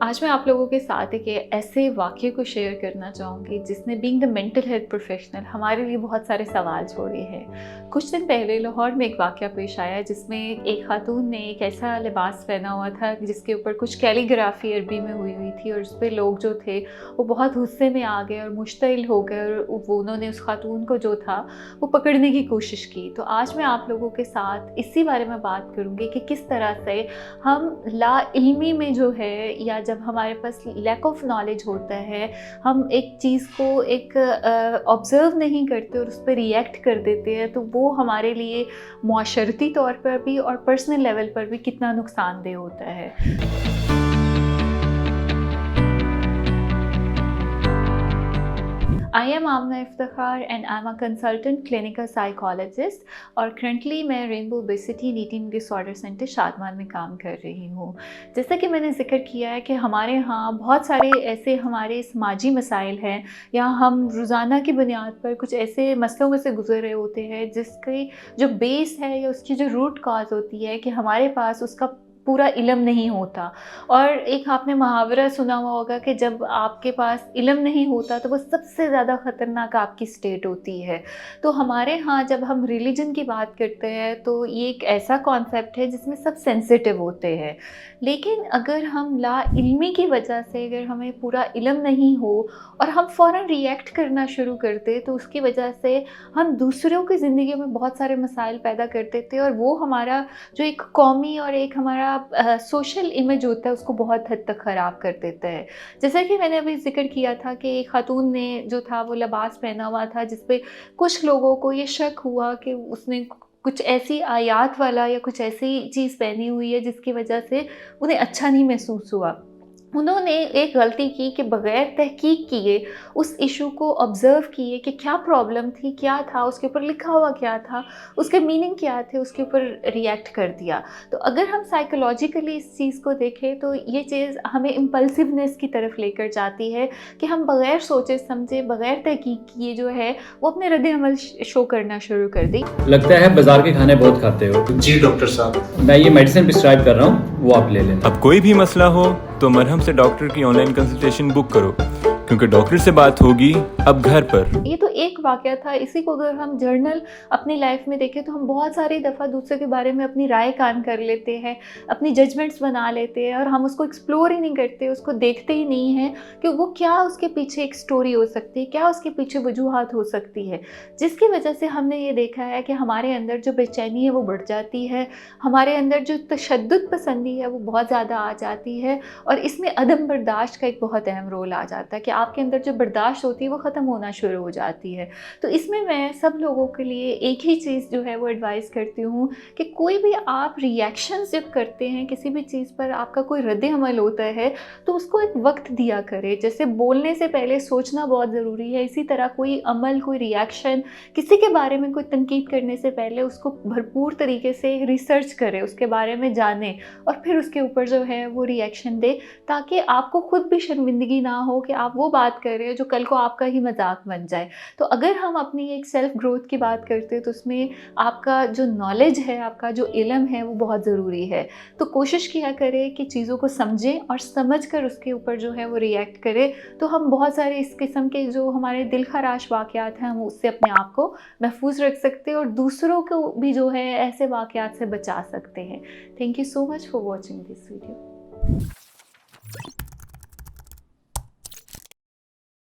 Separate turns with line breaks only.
आज मैं आप लोगों के साथ एक ऐसे वाक़ये को शेयर करना चाहूँगी जिसने being the mental health professional हमारे लिए बहुत सारे सवाल छोड़े हैं। कुछ दिन पहले लाहौर में एक वाक़या पेश आया जिसमें एक खातून ने एक ऐसा लिबास पहना हुआ था जिसके ऊपर कुछ कैलीग्राफी अरबी में हुई थी और उस पर लोग जो थे वो बहुत गुस्से में आ गए और मुश्तइल हो गए और वो उन्होंने उस खातून को जो था वो पकड़ने की कोशिश की। तो आज मैं आप लोगों के साथ इसी बारे में बात करूँगी कि किस तरह से हम ला इल्मी में जो है या जब हमारे पास लैक ऑफ नॉलेज होता है हम एक चीज़ को एक ऑब्ज़र्व नहीं करते और उस पर रिएक्ट कर देते हैं, तो वो हमारे लिए मुआशरती तौर पर भी और पर्सनल लेवल पर भी कितना नुकसानदेह होता है। I am Amna Iftikhar and I'm a consultant clinical psychologist और करंटली मैं rainbow obesity and eating disorder centre Shadman में काम कर रही हूँ। जैसा कि मैंने जिक्र किया है कि हमारे यहाँ बहुत सारे ऐसे हमारे समाजी मसाइल हैं या हम रोज़ाना की बुनियाद पर कुछ ऐसे मसलों में से गुजर रहे होते हैं जिसकी जो बेस है या उसकी जो रूट कॉज होती है कि हमारे पास उसका पूरा इल्म नहीं होता। और एक आपने मुहावरा सुना हुआ होगा कि जब आपके पास इल्म नहीं होता तो वो सबसे ज़्यादा ख़तरनाक आपकी स्टेट होती है। तो हमारे यहाँ जब हम रिलीजन की बात करते हैं तो ये एक ऐसा कॉन्सेप्ट है जिसमें सब सेंसिटिव होते हैं, लेकिन अगर हम ला इल्मी की वजह से अगर हमें पूरा इल्म नहीं हो और हम फ़ौरन रिएक्ट करना शुरू करते तो उसकी वजह से हम दूसरों की ज़िंदगी में बहुत सारे मसाइल पैदा कर देते और वो हमारा जो एक कौमी और एक हमारा सोशल इमेज होता है उसको बहुत हद तक ख़राब कर देता है। जैसा कि मैंने अभी ज़िक्र किया था कि एक खातून ने जो था वो लिबास पहना हुआ था जिस पे कुछ लोगों को ये शक हुआ कि उसने कुछ ऐसी आयात वाला या कुछ ऐसी चीज़ पहनी हुई है जिसकी वजह से उन्हें अच्छा नहीं महसूस हुआ। उन्होंने एक गलती की कि बग़ैर तहकीक किए उस इशू को ऑब्ज़र्व किए कि क्या प्रॉब्लम थी, क्या था, उसके ऊपर लिखा हुआ क्या था, उसके मीनिंग क्या थे, उसके ऊपर रिएक्ट कर दिया। तो अगर हम साइकोलॉजिकली इस चीज़ को देखें तो ये चीज़ हमें इम्पल्सिवनेस की तरफ लेकर जाती है कि हम बग़ैर सोचे समझे, बग़ैर तहकीक किए जो है वो अपने रद्द-ए-अमल शो करना शुरू कर दी।
लगता है बाजार के खाने बहुत खाते हो।
जी डॉक्टर साहब,
मैं ये मेडिसिन प्रिस्क्राइब कर रहा हूँ, वो आप ले लेना।
अब कोई भी मसला हो तो मरहम से डॉक्टर की ऑनलाइन कंसल्टेशन बुक करो, क्योंकि डॉक्टर से बात होगी अब घर पर।
ये तो एक वाक़या था। इसी को अगर हम जर्नल अपनी लाइफ में देखें तो हम बहुत सारी दफ़ा दूसरे के बारे में अपनी राय कान कर लेते हैं, अपनी जजमेंट्स बना लेते हैं और हम उसको एक्सप्लोर ही नहीं करते, उसको देखते ही नहीं हैं कि वो क्या उसके पीछे एक स्टोरी हो सकती है, क्या उसके पीछे वजूहात हो सकती है, जिसकी वजह से हमने ये देखा है कि हमारे अंदर जो बेचैनी है वो बढ़ जाती है, हमारे अंदर जो तशद्दुद पसंदी है वो बहुत ज़्यादा आ जाती है और इसमें अदम बर्दाश्त का एक बहुत अहम रोल आ जाता है कि आपके अंदर जो बर्दाश्त होती है वो ख़त्म होना शुरू हो जाती है। तो इसमें मैं सब लोगों के लिए एक ही चीज़ जो है वो एडवाइस करती हूँ कि कोई भी आप रिएक्शंस जब करते हैं किसी भी चीज़ पर, आपका कोई रद्द-ए-अमल होता है तो उसको एक वक्त दिया करें। जैसे बोलने से पहले सोचना बहुत ज़रूरी है, इसी तरह कोई अमल, कोई रिएक्शन, किसी के बारे में कोई तनकीद करने से पहले उसको भरपूर तरीके से रिसर्च करें, उसके बारे में जानें और फिर उसके ऊपर जो है वो रिएक्शन दें, ताकि आपको खुद भी शर्मिंदगी ना हो कि आप वो बात कर रहे हैं जो कल को आपका ही मजाक बन जाए। तो अगर हम अपनी एक सेल्फ ग्रोथ की बात करते हैं तो उसमें आपका जो नॉलेज है, आपका जो इल्म है वो बहुत ज़रूरी है। तो कोशिश किया करें कि चीज़ों को समझें और समझ कर उसके ऊपर जो है वो रिएक्ट करें, तो हम बहुत सारे इस किस्म के जो हमारे दिल खराश वाक़यात हैं हम उससे अपने आप को महफूज रख सकते हैं और दूसरों को भी जो है ऐसे वाक़यात से बचा सकते हैं। Thank you so much for watching this video.